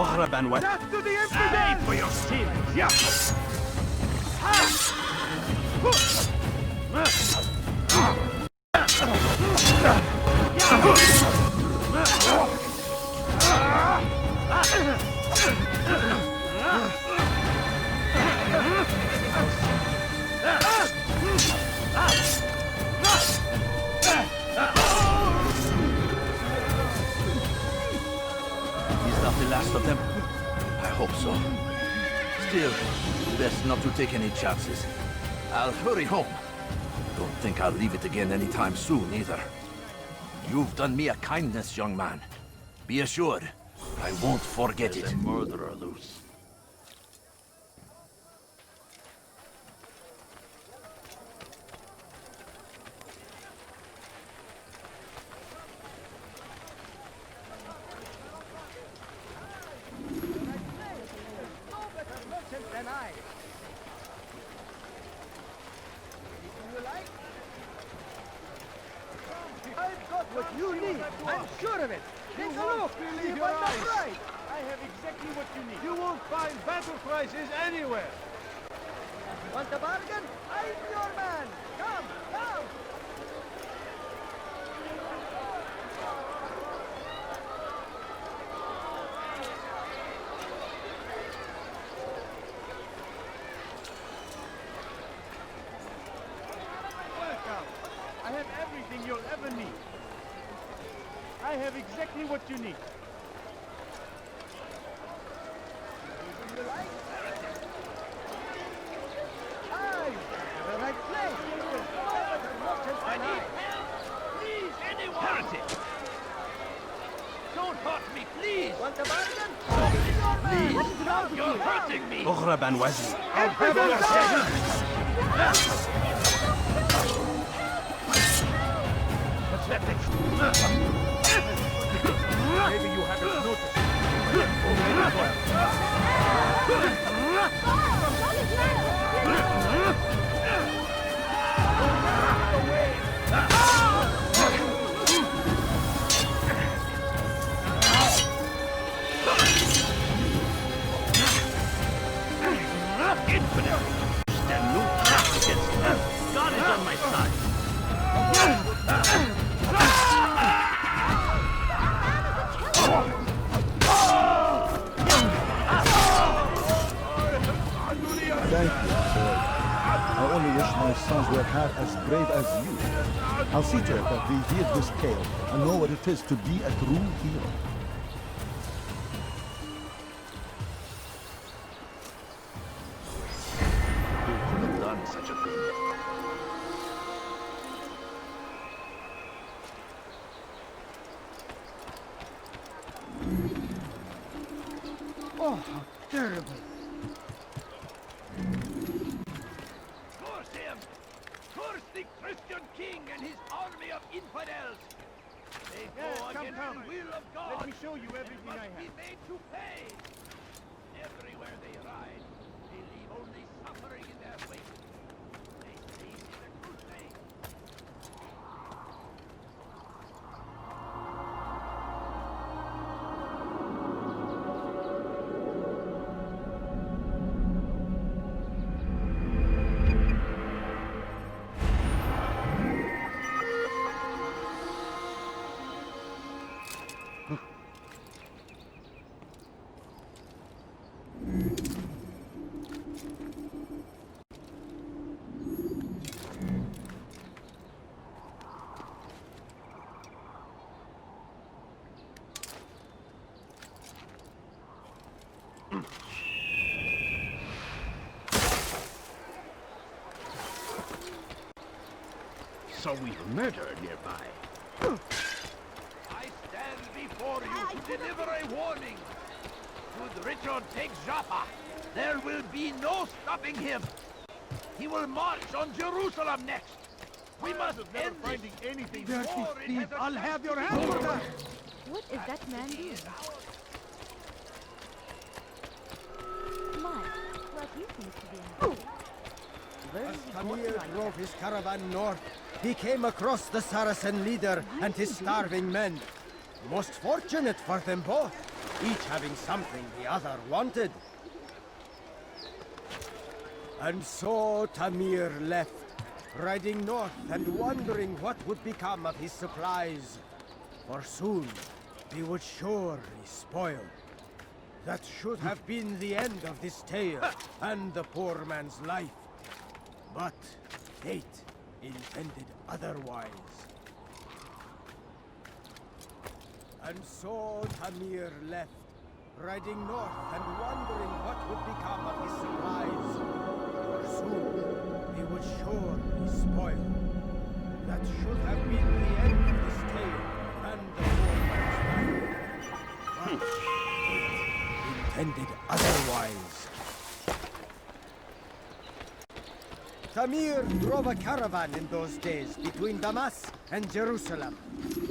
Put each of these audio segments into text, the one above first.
Death to the infidel! Pay for your sins! Yeah. Not the last of them? I hope so. Still, best not to take any chances. I'll hurry home. Don't think I'll leave it again anytime soon, either. You've done me a kindness, young man. Be assured, I won't forget it. There's a murderer loose. I've got what you need. I'm sure of it. Take a look. Believe your eyes. Right. I have exactly what you need. You won't find battle prices anywhere. Want a bargain? I'm your man. Come, come. Welcome. I have everything you'll ever need. I have exactly what you need. You like? I'm in the right place. I need help! Please, anyone! Heretic! Don't hurt me, please! Want a bargain? Please! What is wrong with You're you? hurting me! I'll have your head. Pathetic! Maybe you haven't noticed. Infidel! Stand no chance against me! God is on my side! Thank you, boy. I only wish my sons were half as brave as you. I'll see to it that we hear this tale and know what it is to be a true hero. Who could have done such a thing? Oh, how terrible. Curse him! Curse the Christian king and his army of infidels! They go against the will of God! Let me show you everything and I must be have. made to pay! Everywhere they ride, they leave only suffering in their wake. They say it is a crusade! So we've murder nearby. I stand before you to deliver a warning. Should Richard take Jaffa, there will be no stopping him. He will march on Jerusalem next. We must end finding anything before dirty, it thief. has a I'll chance have to your be hand for over. that. What is that man doing? My, well, he seems to be in a Where As is he Tamir going like drove his caravan north, he came across the Saracen leader and his starving men. Most fortunate for them both, each having something the other wanted. And so Tamir left, riding north and wondering what would become of his supplies. For soon, they would surely spoil. That should have been the end of this tale and the poor man's life. But fate intended otherwise. And so Tamir left, riding north and wondering what would become of his supplies. For soon, they would surely spoil. That should have been the end of this tale and the poor man's life. But fate intended otherwise. Tamir drove a caravan in those days between Damas and Jerusalem.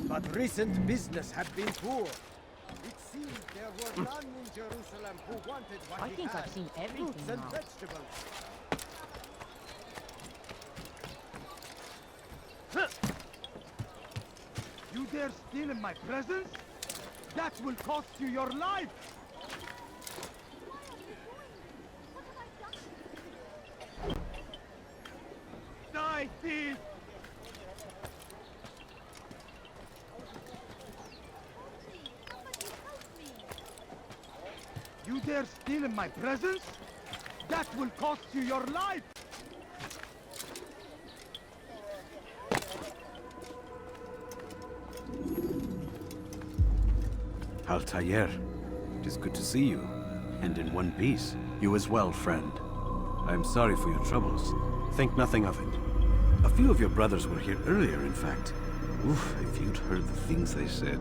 But recent business had been poor. It seemed there were none in Jerusalem who wanted what I he think had. I've seen everything Fruits and now. vegetables. You dare steal in my presence? That will cost you your life! Die, thief! You dare steal in my presence? That will cost you your life! Altair, it is good to see you, and in one piece. You as well, friend. I am sorry for your troubles. Think nothing of it. A few of your brothers were here earlier, in fact. Oof, if you'd heard the things they said,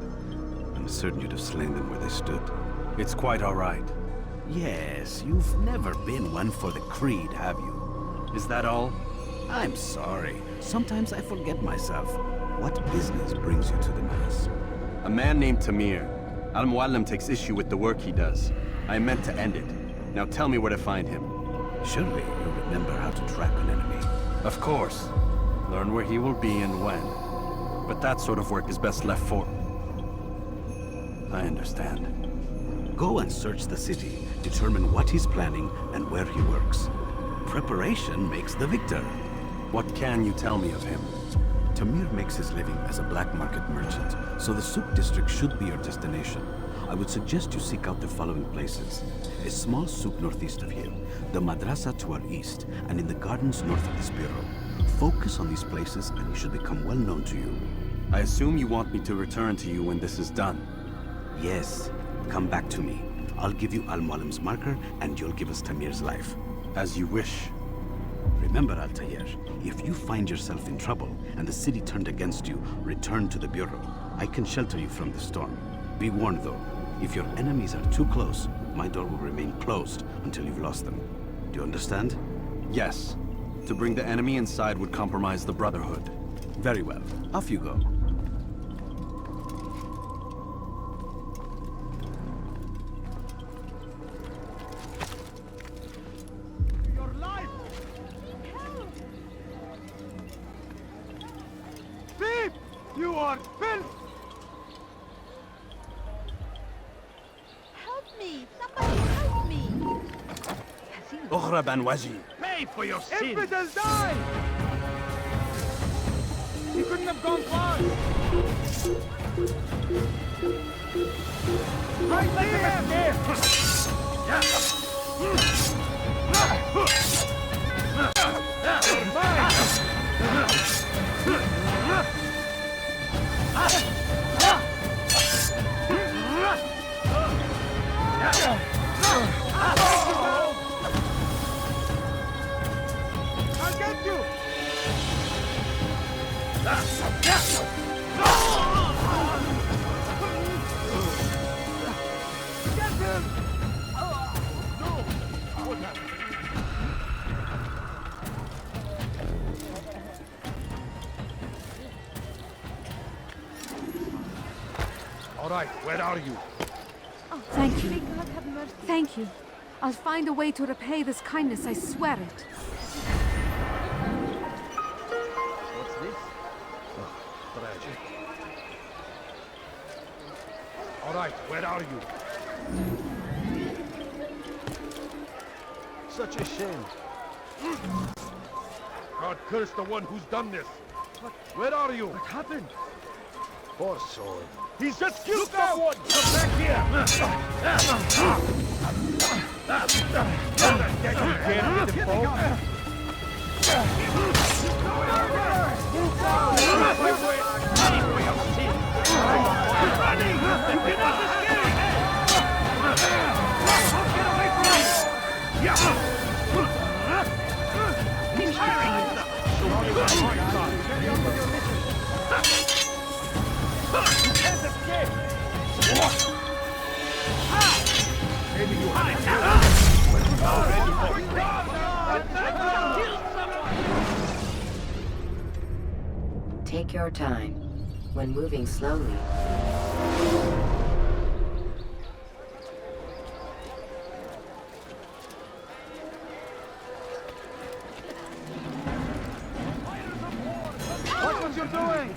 I'm certain you'd have slain them where they stood. It's quite all right. Yes, you've never been one for the creed, have you? Is that all? I'm sorry. Sometimes I forget myself. What business brings you to the Mass? A man named Tamir. Al-Muallim takes issue with the work he does. I meant to end it. Now tell me where to find him. Surely you remember how to trap an enemy. Of course. Learn where he will be and when. But that sort of work is best left for... I understand. Go and search the city, determine what he's planning and where he works. Preparation makes the victor. What can you tell me of him? Tamir makes his living as a black market merchant, so the souk district should be your destination. I would suggest you seek out the following places. A small souk northeast of here, the madrasa to our east, and in the gardens north of this bureau. Focus on these places and he should become well known to you. I assume you want me to return to you when this is done. Yes, come back to me. I'll give you Al-Muallim's marker and you'll give us Tamir's life. As you wish. Remember, Altair, if you find yourself in trouble and the city turned against you, return to the bureau. I can shelter you from the storm. Be warned though, if your enemies are too close, my door will remain closed until you've lost them. Do you understand? Yes. To bring the enemy inside would compromise the Brotherhood. Very well. Off you go. Your life! Thief! You are filth! Help me! Somebody help me! اغرب عن وجهي. Pay for your sins! Infidels die! He couldn't have gone far! Right there! I'll get you! Get him! No! What happened? All right, where are you? Oh, thank you. May God have mercy. Thank you. I'll find a way to repay this kindness, I swear it. What's this? Oh, tragic. All right, where are you? Such a shame. God curse the one who's done this. Where are you? What happened? Poor soul. He's just killed someone! Come back here! Take your time. When moving slowly, Watch what you're doing!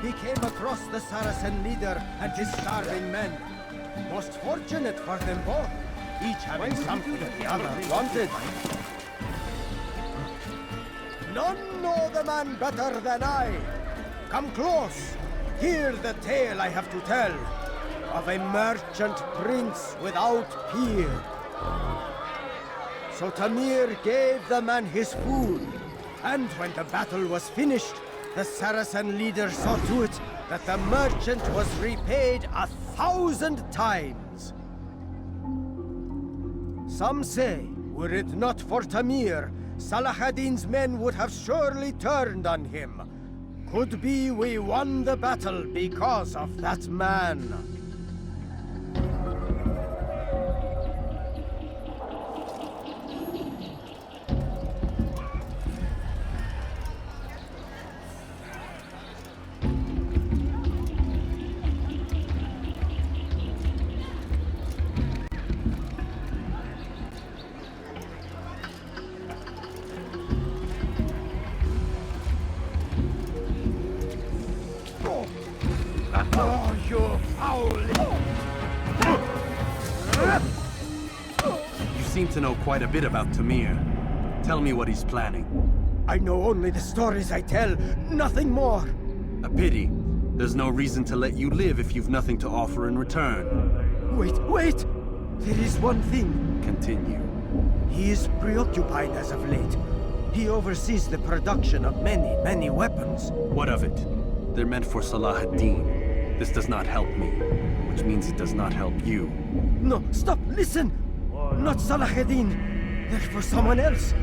He came across the Saracen leader and his starving men. Most fortunate for them both, each having something the other wanted. None know the man better than I. Come close. Hear the tale I have to tell of a merchant prince without peer. So Tamir gave the man his food, and when the battle was finished, the Saracen leader saw to it that the merchant was repaid 1,000 times. Some say, were it not for Tamir, Salah ad-Din's men would have surely turned on him. Could be we won the battle because of that man. You seem to know quite a bit about Tamir. Tell me what he's planning. I know only the stories I tell, nothing more. A pity. There's no reason to let you live if you've nothing to offer in return. Wait! There is one thing. Continue. He is preoccupied as of late. He oversees the production of many weapons. What of it? They're meant for Salah ad-Din. This does not help me, which means it does not help you. No, stop, listen! Not Salah ad-Din. They're for someone else.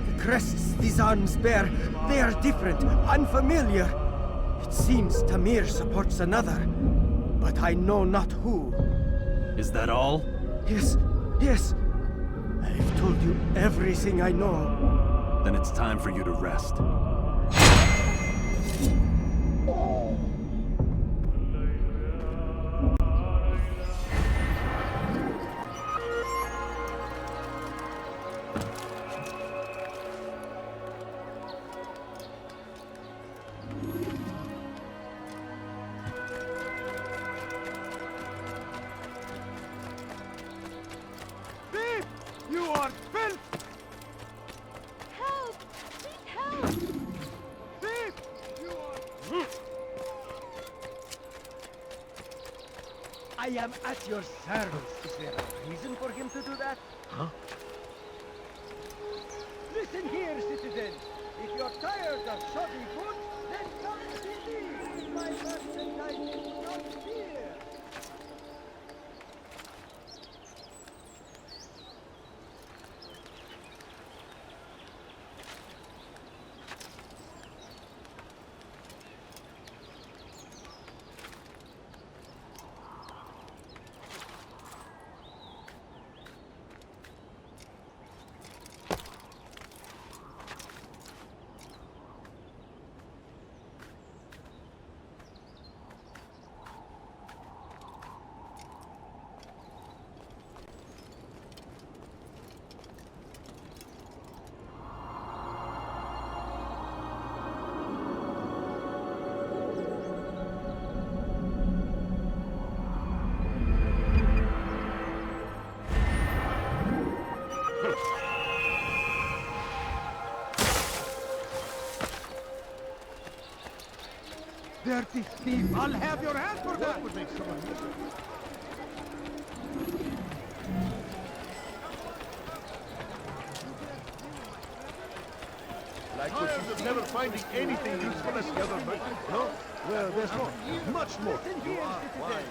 The crests these arms bear, they are different, unfamiliar. It seems Tamir supports another, but I know not who. Is that all? Yes. I've told you everything I know. Then it's time for you to rest. You are filth! Help! Please help! Thief! You are... I am at your service. Is there a reason for him to do that? Huh? Listen here, citizen. dirty thief! I'll have your hand for that! Would make someone tired of never finding anything useful as the other night. No? Well, there's more. Much more. You are wise.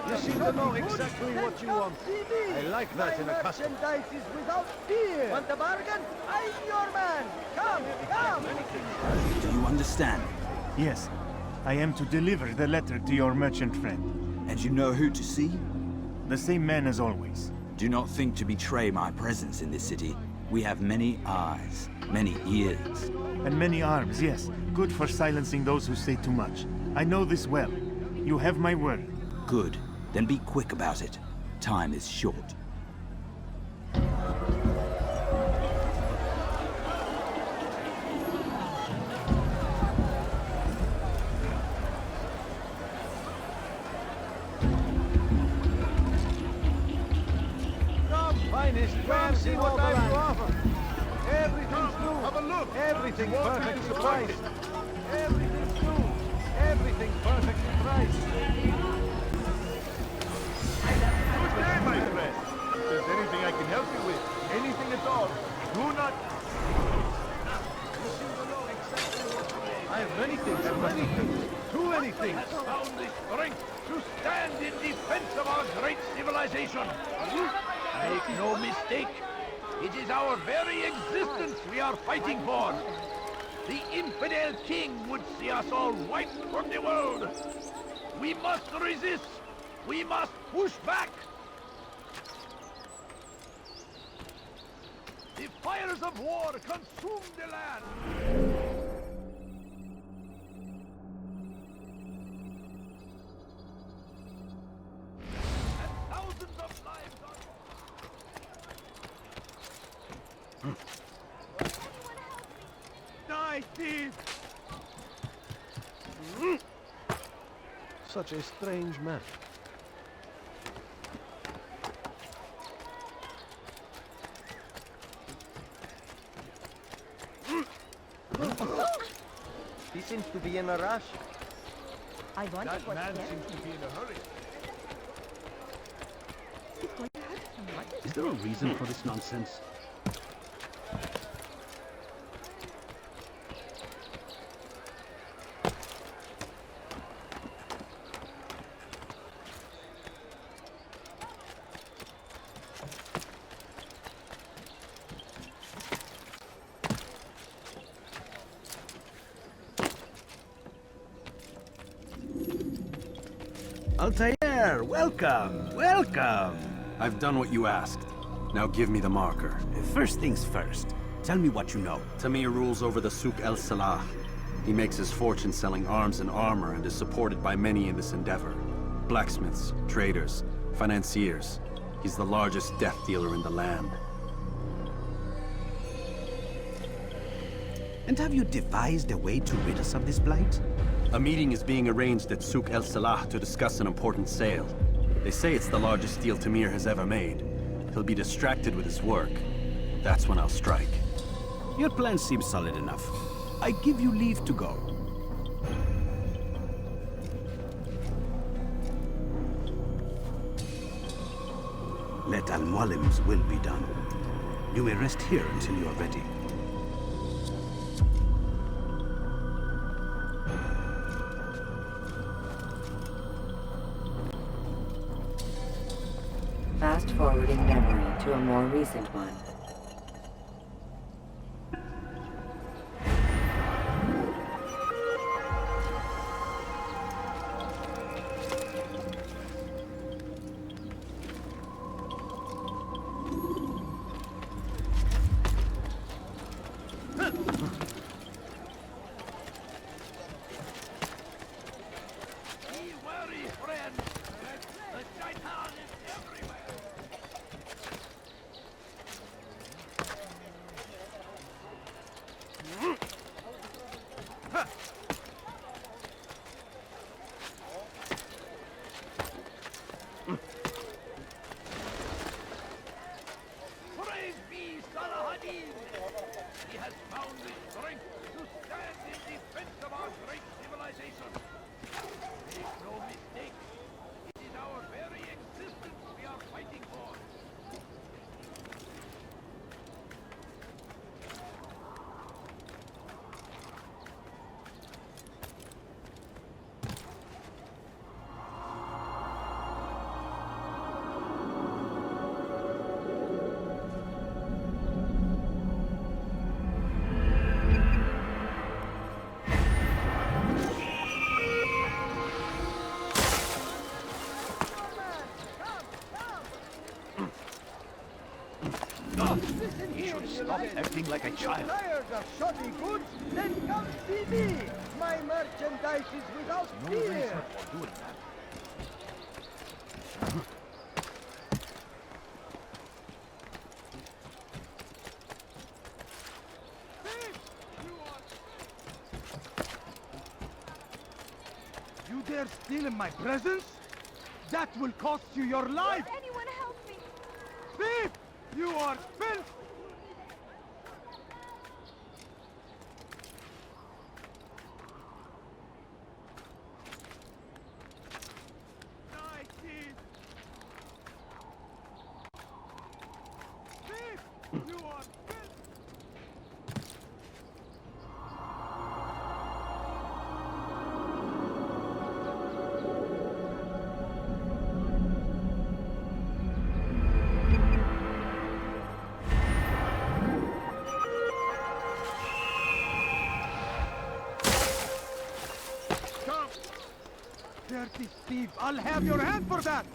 You seem to know exactly what you want. I like that in a customer. Merchandise is without fear. Want a bargain? I'm your man. Come, come. Do you understand? Yes. I am to deliver the letter to your merchant friend. And you know who to see? The same man as always. Do not think to betray my presence in this city. We have many eyes, many ears. And many arms, yes. Good for silencing those who say too much. I know this well. You have my word. Good. Then be quick about it. Time is short. Come see what I have to offer. Everything's new. Have a look. Everything perfectly priced. Everything's new. Everything perfectly priced. Good day, my friend. If there's anything I can help you with, anything at all, do not... You seem to know exactly what you need. I have many things, too many things. Has found the strength to stand in defense of our great civilization. Make no mistake, it is our very existence we are fighting for. The infidel king would see us all wiped from the world. We must resist. We must push back. The fires of war consume the land. And thousands of lives are... Die, thief! Such a strange man. He seems to be in a rush. I wonder That what man scares seems to be in a hurry. He's going to hurt someone. Is there a reason for this nonsense? Altair, welcome, welcome. I've done what you asked. Now give me the marker. First things first, tell me what you know. Tamir rules over the Souk El Salah. He makes his fortune selling arms and armor and is supported by many in this endeavor. Blacksmiths, traders, financiers. He's the largest death dealer in the land. And have you devised a way to rid us of this blight? A meeting is being arranged at Souk El Salah to discuss an important sale. They say it's the largest deal Tamir has ever made. He'll be distracted with his work. That's when I'll strike. Your plan seems solid enough. I give you leave to go. Let Al-Mualim's will be done. You may rest here until you are ready. Fast-forwarding memory to a more recent one. Be wary, friend. The shaitan is everywhere. Praise be Salah ad-Din. He has found the strength to stand in defense of our great civilization. Make no mistake, it is our very existence we are fighting for. He should stop acting like a child. Tired of shoddy goods? Then come see me. My merchandise is without fear. for doing that. You dare steal in my presence? That will cost you your life! Anyone help me? Thief! You are filth! Die, thief! Thief! You are filth! Dirty thief! I'll have your hand for that!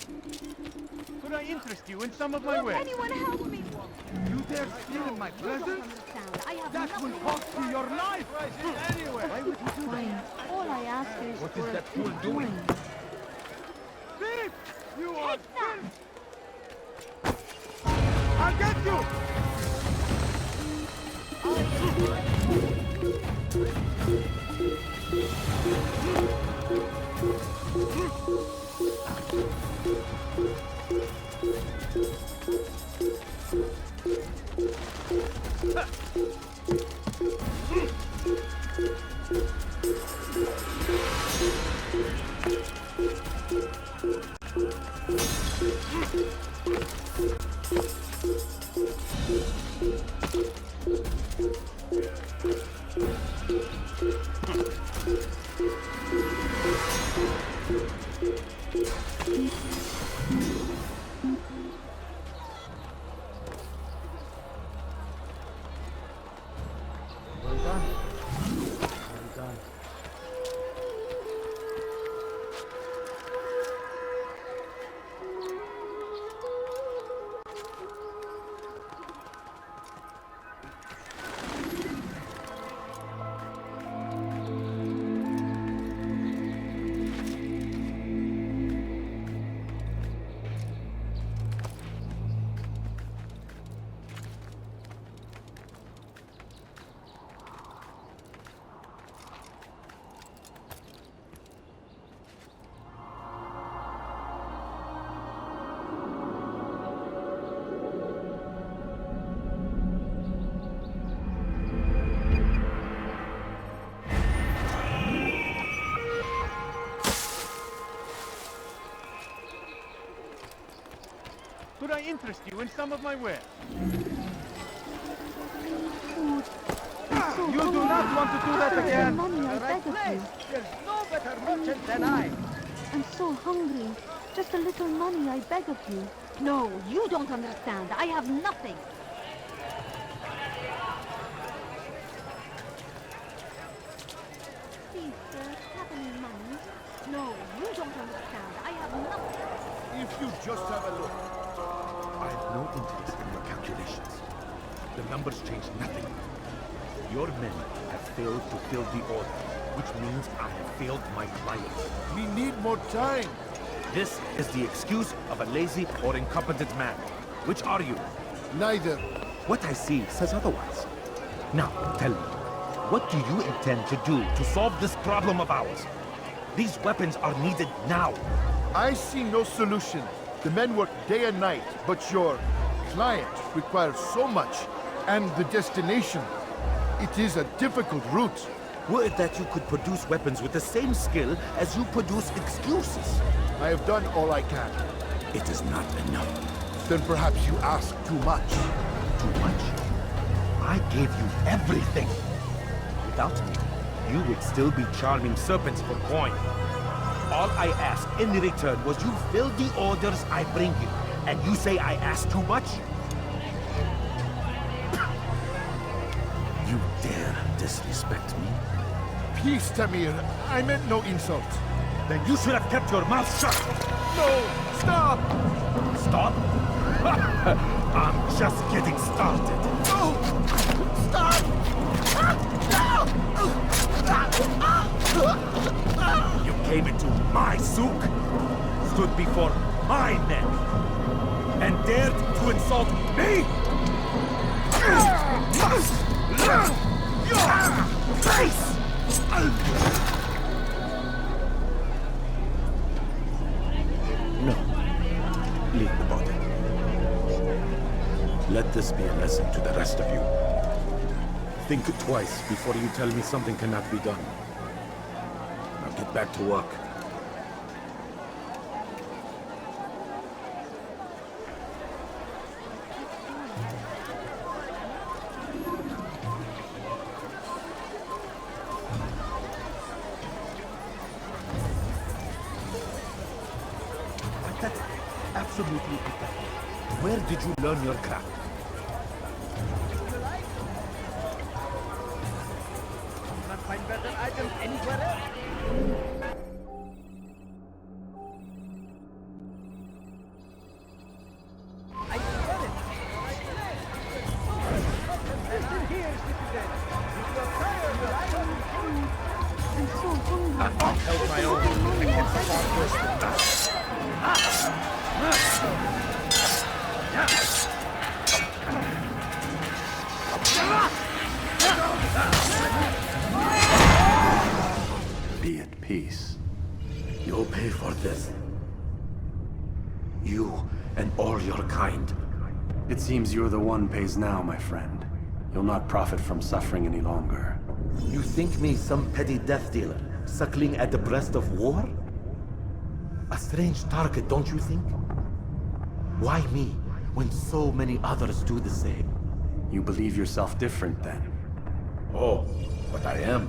Could I interest you in some of my wares? Anyone help me? You dare steal in my You don't presence? understand. I have That will nothing cost to you your life! Anyway! Why would you do Fine. All I ask is What for is a that fool few doing? coins. Thief! You are Take that! filth! I'll get you! Well done. Well done. Could I interest you in some of my wares? You do not want to do that again! Money, I beg of you. There's no better merchant than I! I'm so hungry. Just a little money, I beg of you. No, you don't understand. I have nothing. Please, sir, have any money? No, you don't understand. I have nothing. If you just have a look. I have no interest in your calculations. The numbers change nothing. Your men have failed to fill the order, which means I have failed my clients. We need more time. This is the excuse of a lazy or incompetent man. Which are you? Neither. What I see says otherwise. Now, tell me, what do you intend to do to solve this problem of ours? These weapons are needed now. I see no solution. The men work day and night, but your client requires so much, and the destination. It is a difficult route. Were it that you could produce weapons with the same skill as you produce excuses. I have done all I can. It is not enough. Then perhaps you ask too much. Too much? I gave you everything. Without me, you would still be charming serpents for coin. All I ask in return was you fill the orders I bring you. And you say I ask too much? You dare disrespect me? Peace, Tamir. I meant no insult. Then you should have kept your mouth shut. No! Stop! Stop? I'm just getting started. No! Stop! You came into my souk, stood before my men, and dared to insult me? Your face! No. Leave the body. Let this be a lesson to the rest of you. Think twice before you tell me something cannot be done. Now get back to work. That's absolutely pathetic. Where did you learn your craft? Not find better items anywhere else. I swear it. Listen here, citizen. If you're tired, I'm so hungry. I'll help my own. I can far worse than that. Be at peace. You'll pay for this. You and all your kind. It seems you're the one pays now, my friend. You'll not profit from suffering any longer. You think me some petty death dealer, suckling at the breast of war? A strange target, don't you think? Why me, when so many others do the same? You believe yourself different, then? Oh, but I am.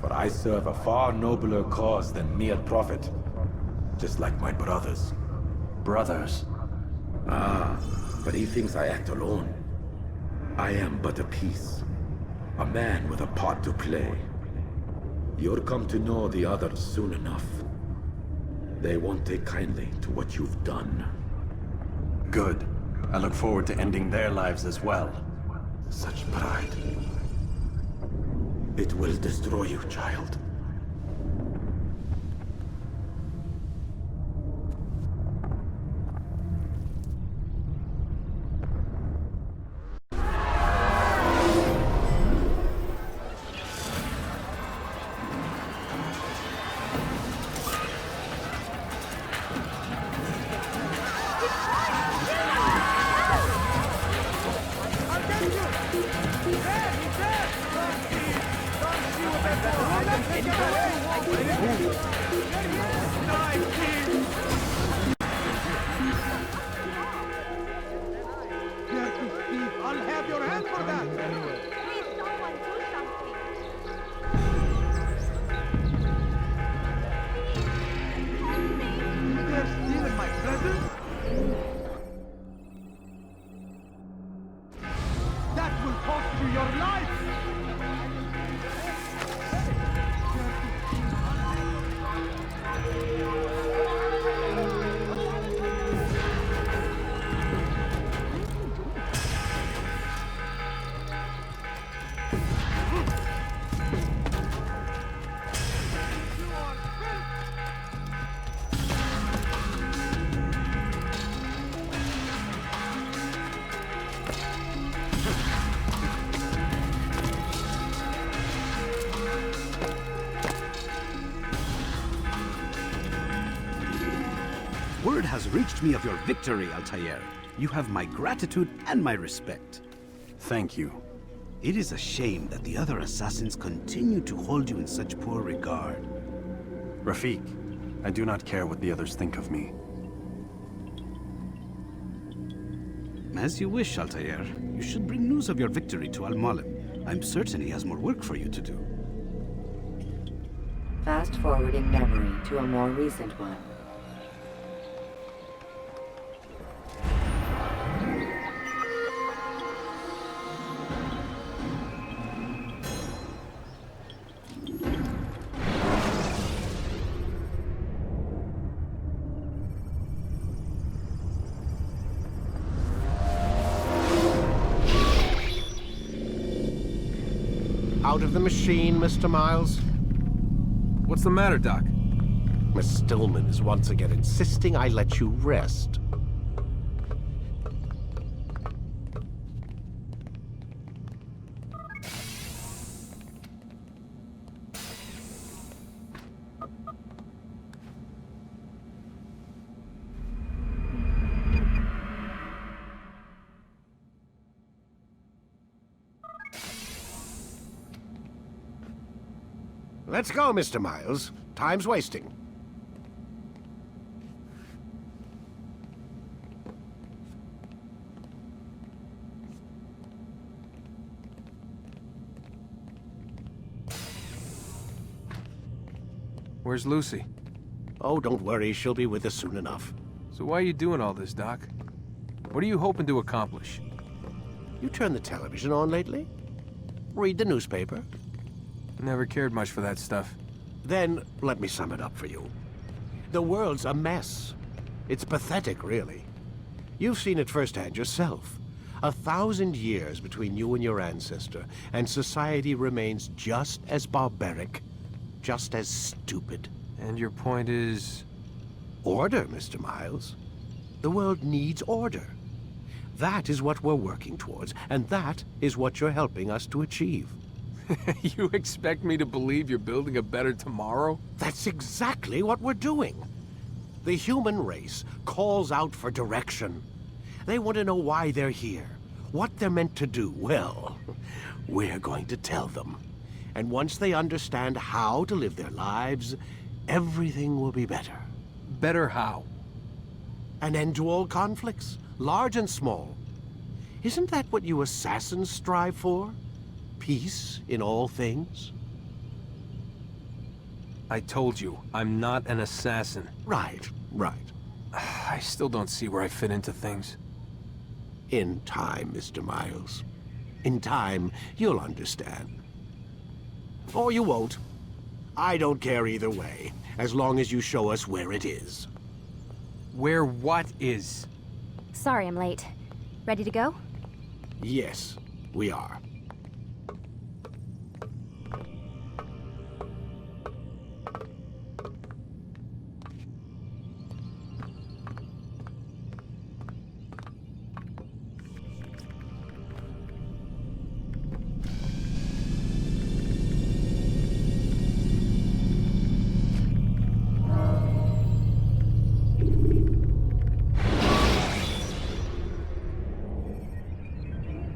For I serve a far nobler cause than mere profit. Just like my brothers. Brothers? Ah, but he thinks I act alone. I am but a piece. A man with a part to play. You'll come to know the others soon enough. They won't take kindly to what you've done. Good. I look forward to ending their lives as well. Such pride. It will destroy you, child. I'll have your hand for that. Please, someone do something. They're stealing my presents? That will cost you your life! Word has reached me of your victory, Altair. You have my gratitude and my respect. Thank you. It is a shame that the other assassins continue to hold you in such poor regard. Rafik, I do not care what the others think of me. As you wish, Altair. You should bring news of your victory to Al-Malim. I'm certain he has more work for you to do. Fast-forwarding memory to a more recent one. Out of the machine, Mr. Miles? What's the matter, Doc? Miss Stillman is once again insisting I let you rest. Let's go, Mr. Miles. Time's wasting. Where's Lucy? Oh, don't worry. She'll be with us soon enough. So why are you doing all this, Doc? What are you hoping to accomplish? You turned the television on lately? Read the newspaper? Never cared much for that stuff. Then, let me sum it up for you. The world's a mess. It's pathetic, really. You've seen it firsthand yourself. 1,000 years between you and your ancestor, and society remains just as barbaric, just as stupid. And your point is? Order, Mr. Miles. The world needs order. That is what we're working towards, and that is what you're helping us to achieve. You expect me to believe you're building a better tomorrow? That's exactly what we're doing. The human race calls out for direction. They want to know why they're here, what they're meant to do. Well, we're going to tell them. And once they understand how to live their lives, everything will be better. Better how? An end to all conflicts, large and small. Isn't that what you assassins strive for? Peace in all things? I told you, I'm not an assassin. Right, right. I still don't see where I fit into things. In time, Mr. Miles. In time, you'll understand. Or you won't. I don't care either way, as long as you show us where it is. Where what is? Sorry I'm late. Ready to go? Yes, we are.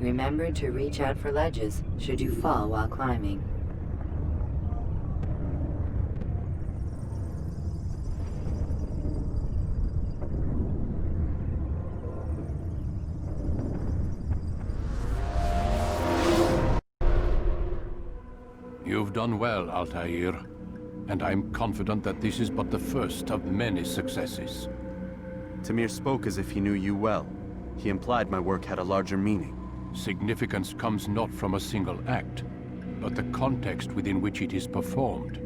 Remember to reach out for ledges should you fall while climbing. You've done well, Altair, and I'm confident that this is but the first of many successes. Tamir spoke as if he knew you well. He implied my work had a larger meaning. Significance comes not from a single act, but the context within which it is performed.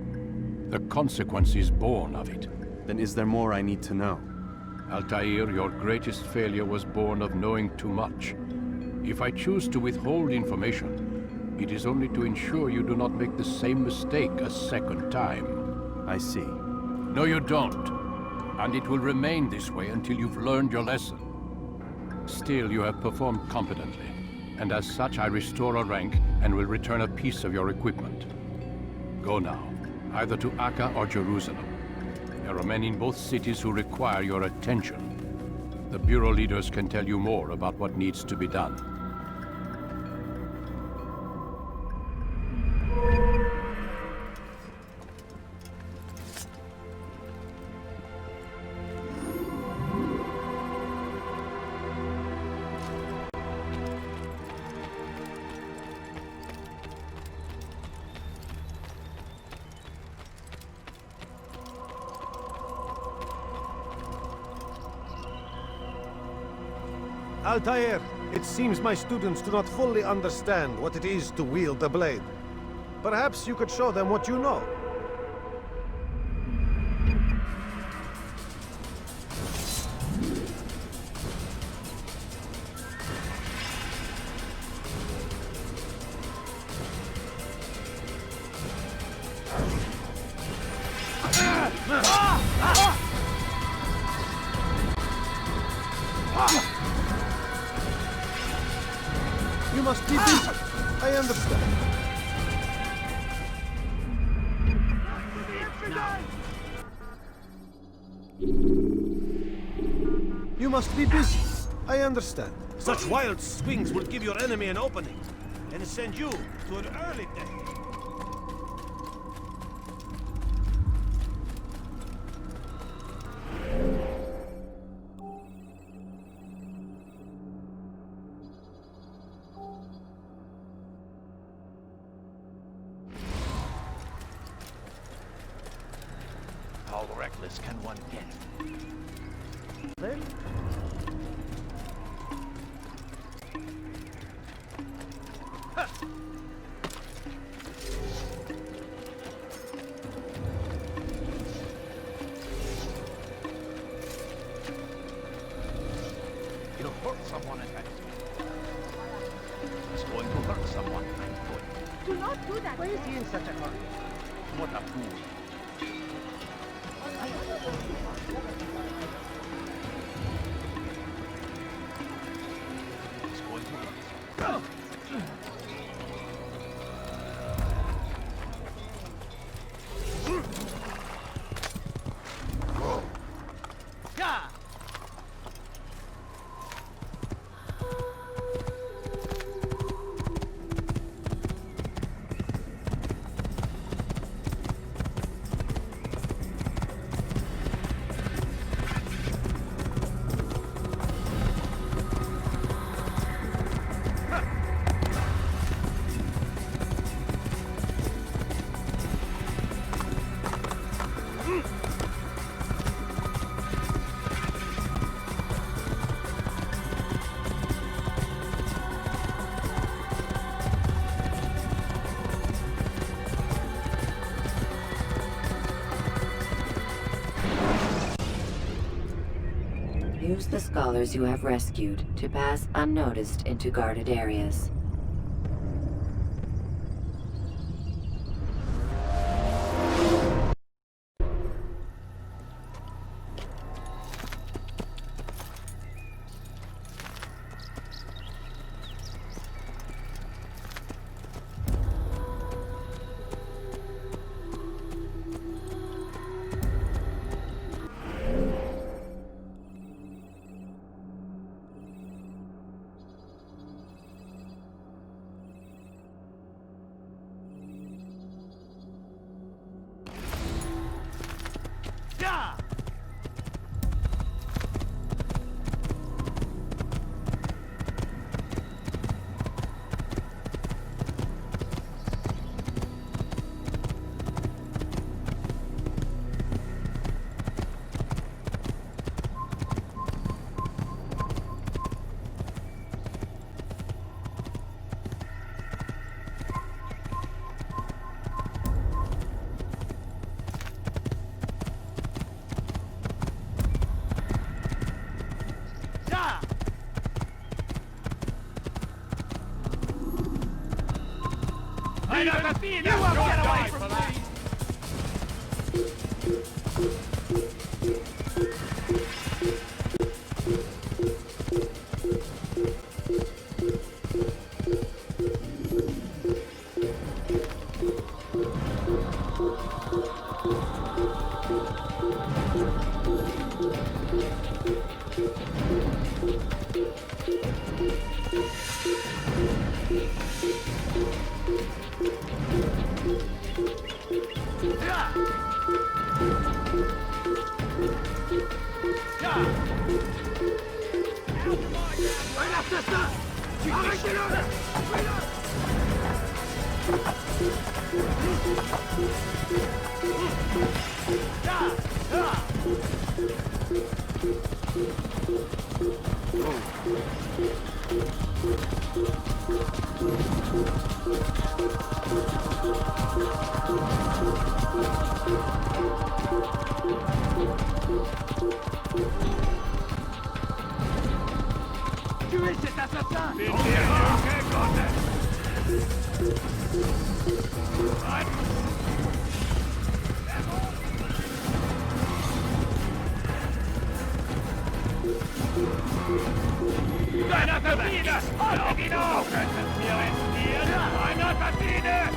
The consequences born of it. Then is there more I need to know? Altair, your greatest failure was born of knowing too much. If I choose to withhold information, it is only to ensure you do not make the same mistake a second time. I see. No, you don't. And it will remain this way until you've learned your lesson. Still, you have performed competently. And as such, I restore a rank and will return a piece of your equipment. Go now, either to Akka or Jerusalem. There are men in both cities who require your attention. The Bureau leaders can tell you more about what needs to be done. Altair, it seems my students do not fully understand what it is to wield the blade. Perhaps you could show them what you know. You must be busy. I understand. You must be busy. I understand. Such wild swings will give your enemy an opening, and send you to an early death. How reckless can one get? Then? He'll hurt someone at that. He's going to hurt someone. Do not do that. Why is he in such a hurry? What a fool. He's going to hurt. Yeah! Use the scholars you have rescued to pass unnoticed into guarded areas. I got the feeling you won't get away from me! Tuez cet assassin! Deine Kabine! Halt ihn auf! Du könntest mir entfliehen! Deiner Kabine!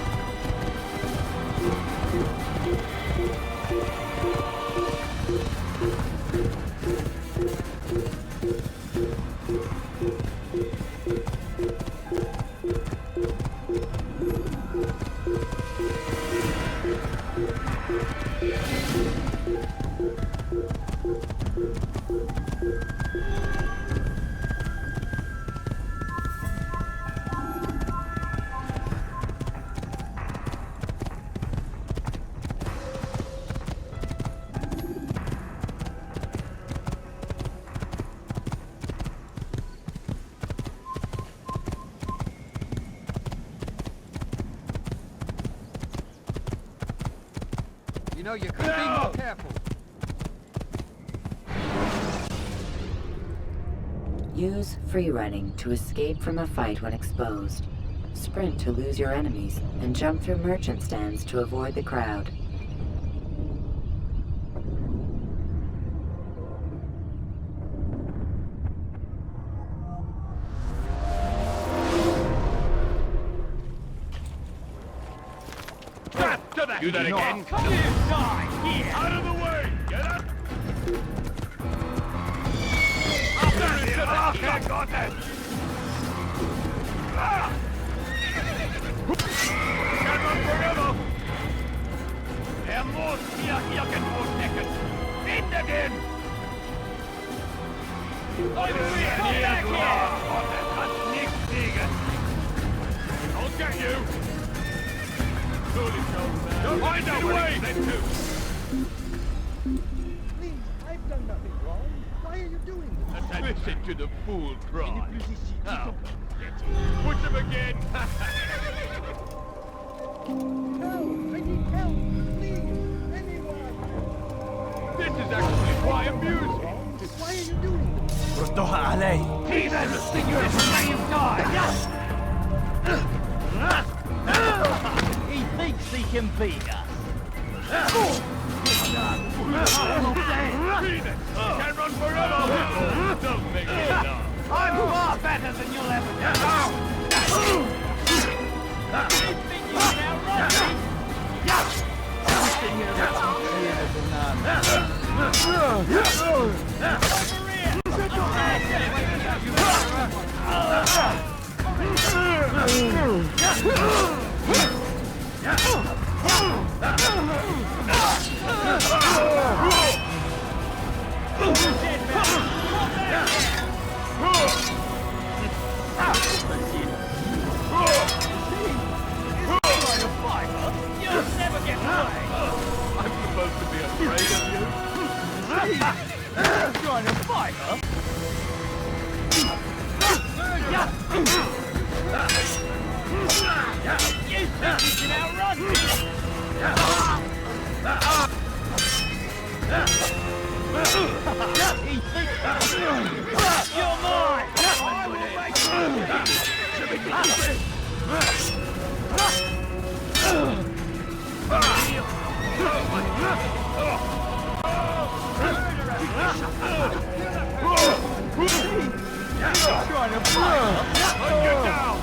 You know, you could be more careful. Use free running to escape from a fight when exposed. Sprint to lose your enemies, and jump through merchant stands to avoid the crowd. Do that again. Come here, die! Here! Out of the way! Get up! I got it! Can't run forever! Muss hier irgendwo stecken! Finde den! Leute, das kann nichts liegen! I'll get you! Don't find a way! Please, I've done nothing wrong. Why are you doing this? Listen to the fool cry. Now, push him again! Help! I need help! Please! Anyone! This is actually quite amusing! Why are you doing this? Protoha alei! Heathen! This thing you're afraid you die! He thinks he can beat us. Heathen! Can't run forever! Don't make me laugh! I'm far better than you'll ever be. You think you can outrun me? Everything here is clearer than that. I'm supposed to be afraid of you? You're trying to fight, huh? You think you can outrun me? He thinks you're mine! I will make You're trying to fight! Get down!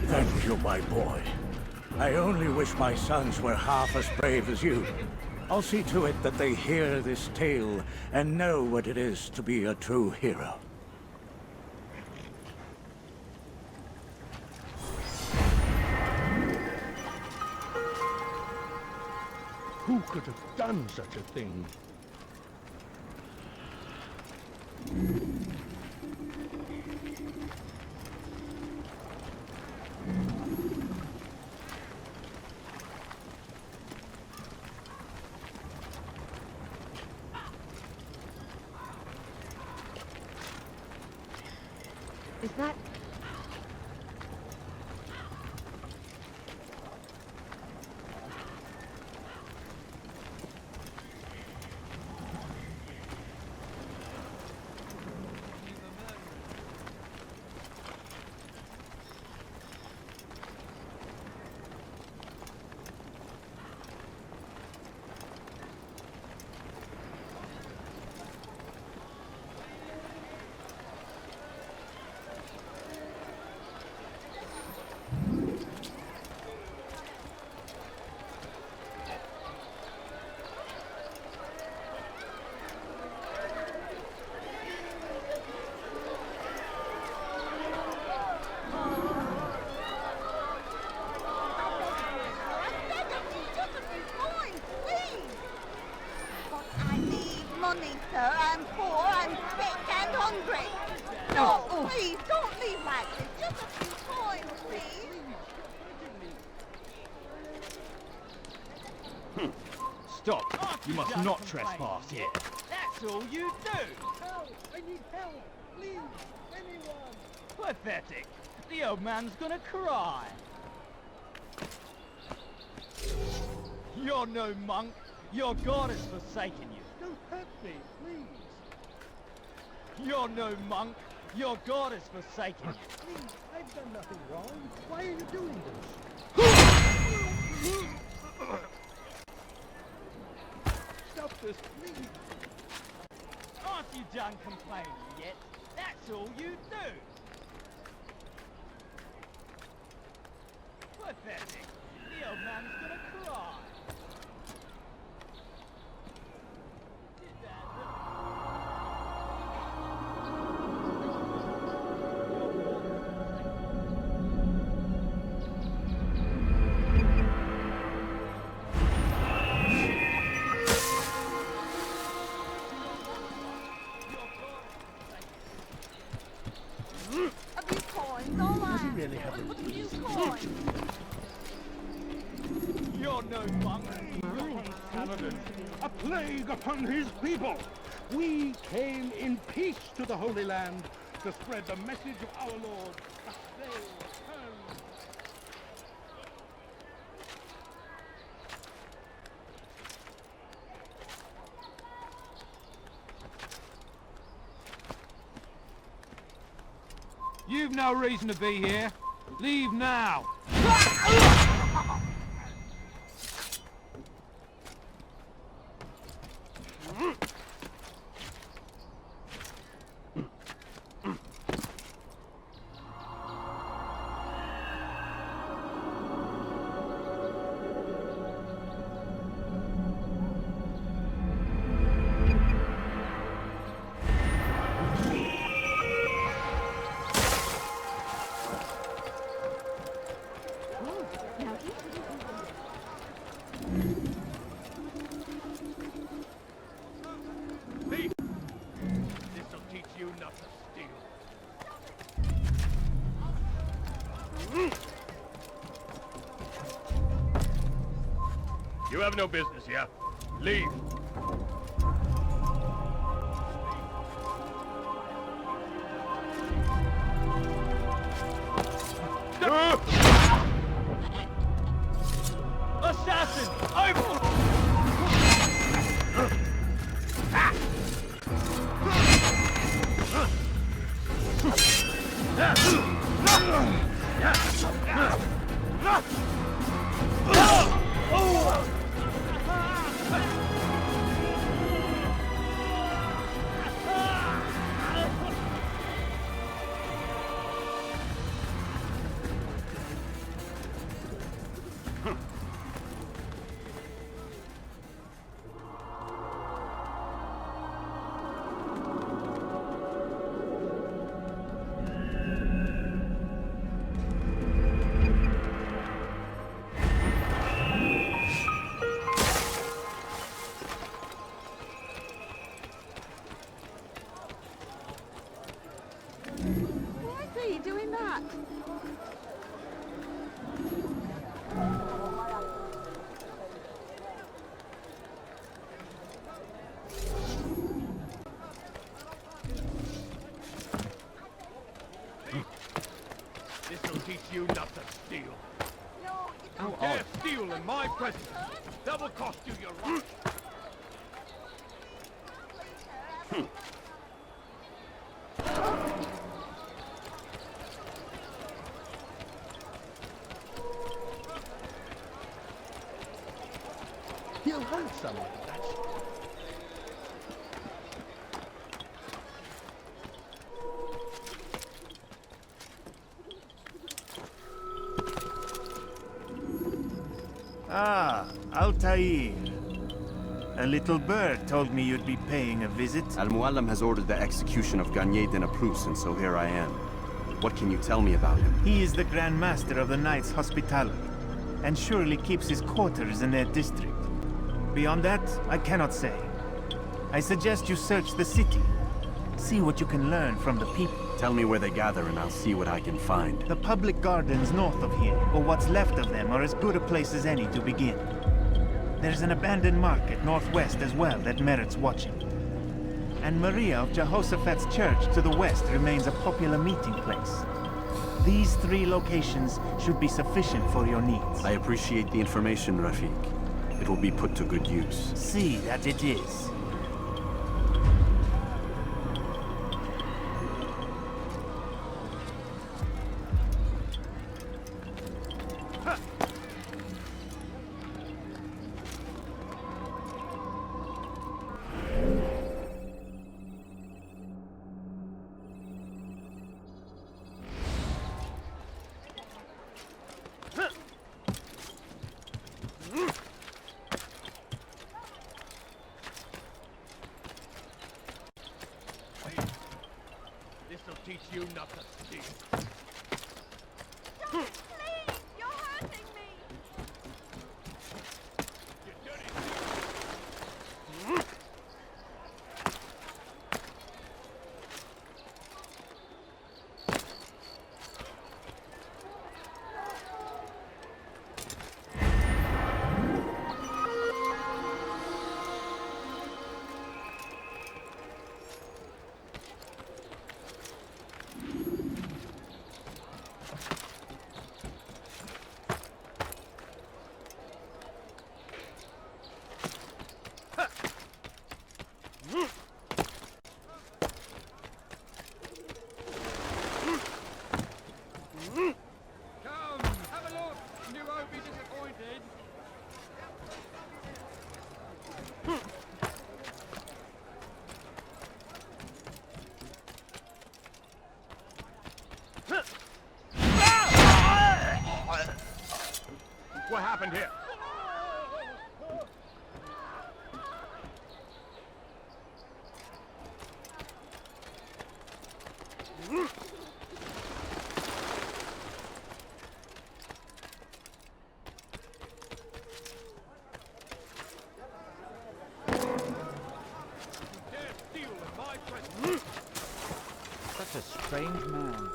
Thank you, my boy. I only wish my sons were half as brave as you. I'll see to it that they hear this tale and know what it is to be a true hero. Who could have done such a thing? Is that... Money, sir. I'm poor, I'm sick and hungry. No, please, don't leave like this. Just a few coins, please. Stop. You must not trespass here. That's all you do. Help! I need help! Please! Anyone! Pathetic. The old man's gonna cry. You're no monk. Your God has forsaken you. Don't hurt me, please! You're no monk. Your God has forsaken you. Please, I've done nothing wrong. Why are you doing this? Stop this, please! Aren't you done complaining yet? That's all you do. Pathetic. The old man's gonna cry. A few coins, all right. Does he really have a few coins? You're no monk. Paladin, a plague upon his people. We came in peace to the Holy Land to spread the message of our Lord, but they turned. You've no reason to be here. Leave now. This'll teach you not to steal. You have no business here. Leave. Assassin! Over! luck. This'll teach you not to steal. You dare steal in my presence. That will cost you your life. He'll hurt someone. Ah, Altair. A little bird told me you'd be paying a visit. Al-Muallim has ordered the execution of Garnier de Naplouse, and so here I am. What can you tell me about him? He is the Grand Master of the Knights Hospitaller, and surely keeps his quarters in their district. Beyond that, I cannot say. I suggest you search the city. See what you can learn from the people. Tell me where they gather and I'll see what I can find. The public gardens north of here, or what's left of them, are as good a place as any to begin. There's an abandoned market northwest as well that merits watching. And Maria of Jehoshaphat's church to the west remains a popular meeting place. These 3 locations should be sufficient for your needs. I appreciate the information, Rafiq. It will be put to good use. See that it is. This'll teach you not to steal. Stop, please! You're hurting me! You dirty What happened here? Such a strange man.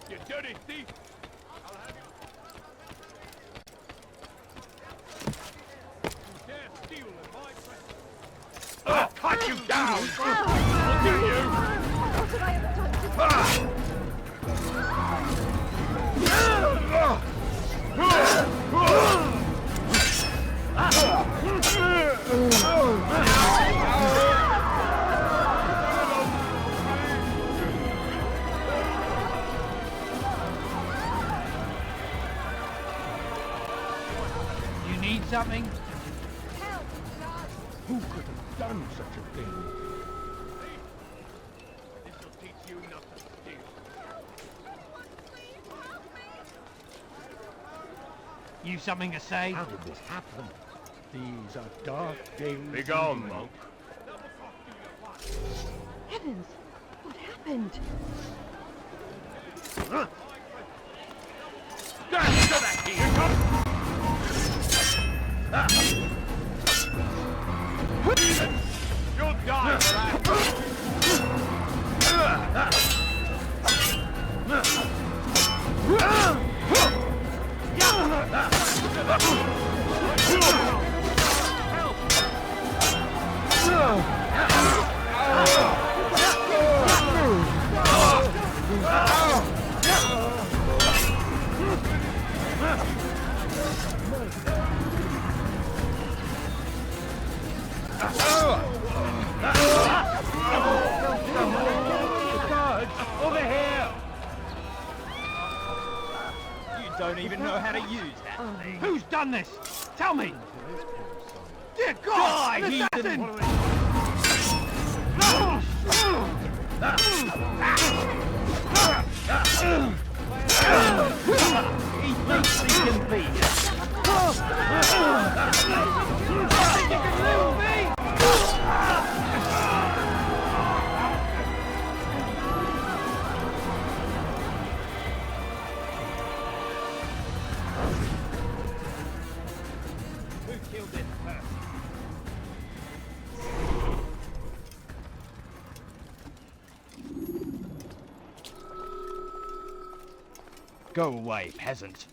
You dirty thief! I'll have you. You dare steal in my presence. I'll cut you down! I'll get you! What did I have done to You need something? Help, God! Who could have done such a thing? This'll teach you not to steal. You something to say? How did this happen? These are dark days. Be gone, monk. Heavens! What happened? Dance to that, here come! You'll die for that! Over here! You don't even know how to use that thing. Who's done this? Tell me! Dear God! Die, heathen! He thinks he can beat us. You can lose me! Who killed it first? Go away, peasant.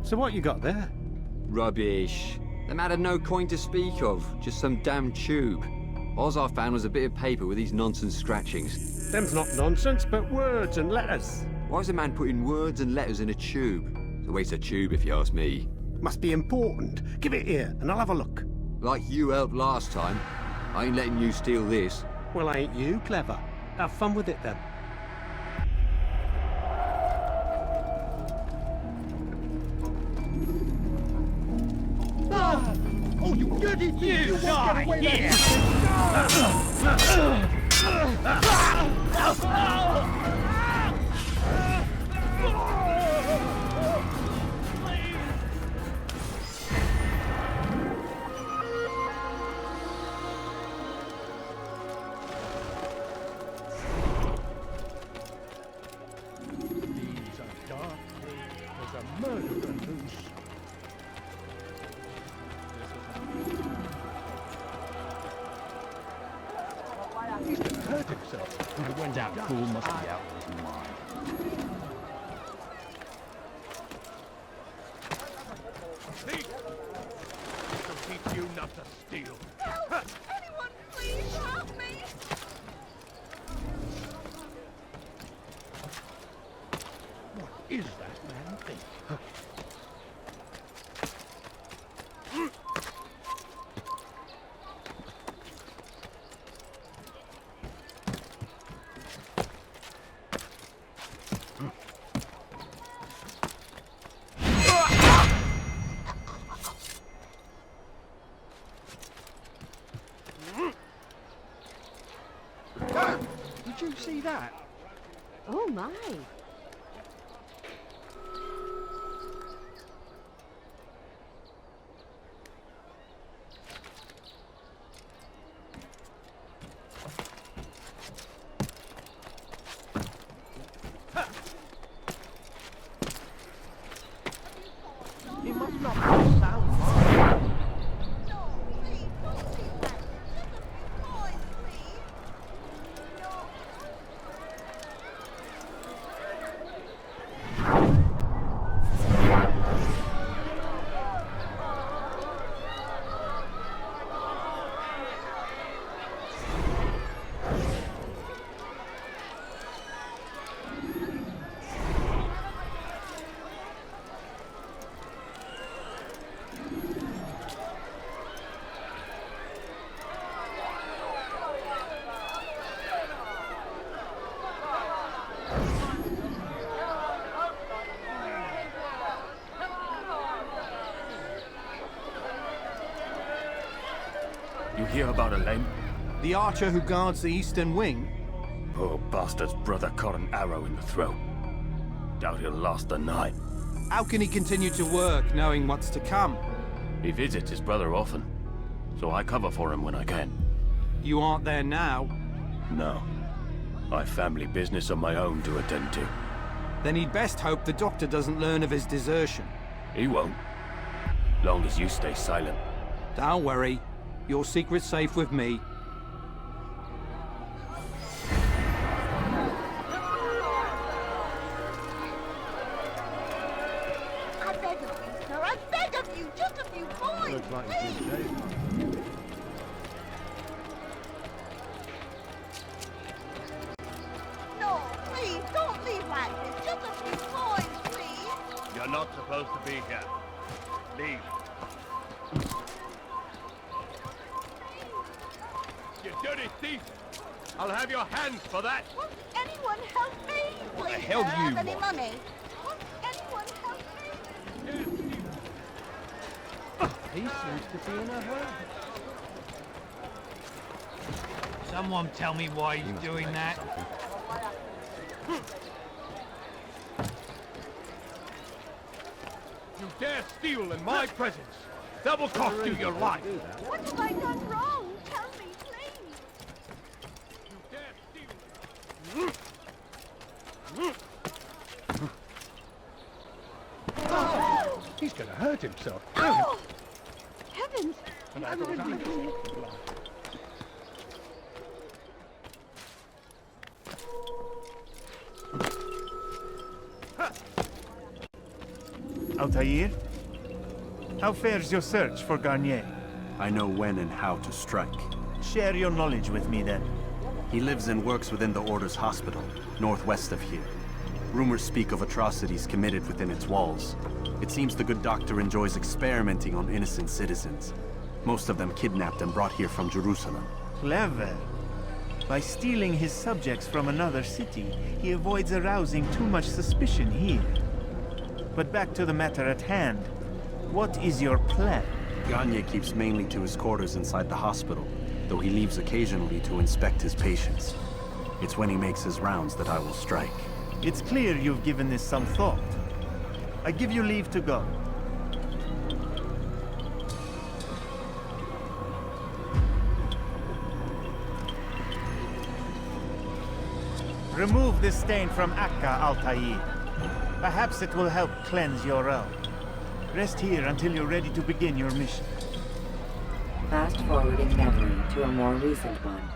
So what you got there? Rubbish. The man had no coin to speak of, just some damn tube. All I found was a bit of paper with these nonsense scratchings. Them's not nonsense, but words and letters. Why is a man putting words and letters in a tube? It's a waste of tube, if you ask me. Must be important. Give it here, and I'll have a look. Like you helped last time. I ain't letting you steal this. Well, ain't you clever? Have fun with it, then. Oh, you dirty thief! You won't get away here! These are dark days. There's a murderer loose. He's been hurt himself. The went out fool must be out of his mind. Thief! This'll teach you not to steal. Help! Anyone, please help me! What is that man think? Did you see that? Oh my. He must not be sound mind. You hear about Elaine? The archer who guards the eastern wing? Poor bastard's brother caught an arrow in the throat. Doubt he'll last the night. How can he continue to work, knowing what's to come? He visits his brother often, so I cover for him when I can. You aren't there now? No. I've family business of my own to attend to. Then he'd best hope the doctor doesn't learn of his desertion. He won't. Long as you stay silent. Don't worry. Your secret's safe with me. beg of you, sir. I beg of you. Just a few coins, Looks like please. it's been saved. No, please, don't leave like this. Just a few coins, please. You're not supposed to be here. Leave. You dirty thief! I'll have your hands for that! Won't anyone help me? What the Please, hell sir, do you have any want? money? Won't anyone help me? He seems to be in a hurry. Someone tell me why he's doing that. You dare steal in my presence! That will cost you your life! What have I done wrong? Tell me, please. He's gonna hurt himself. Oh! Heavens! And I I'm thought I ridiculous. Altair? How fares your search for Garnier? I know when and how to strike. Share your knowledge with me then. He lives and works within the Order's hospital, northwest of here. Rumors speak of atrocities committed within its walls. It seems the good doctor enjoys experimenting on innocent citizens. Most of them kidnapped and brought here from Jerusalem. Clever. By stealing his subjects from another city, he avoids arousing too much suspicion here. But back to the matter at hand. What is your plan? Gagne keeps mainly to his quarters inside the hospital, though he leaves occasionally to inspect his patients. It's when he makes his rounds that I will strike. It's clear you've given this some thought. I give you leave to go. Remove this stain from Akka, Altair. Perhaps it will help cleanse your realm. Rest here until you're ready to begin your mission. Fast forwarding memory to a more recent one.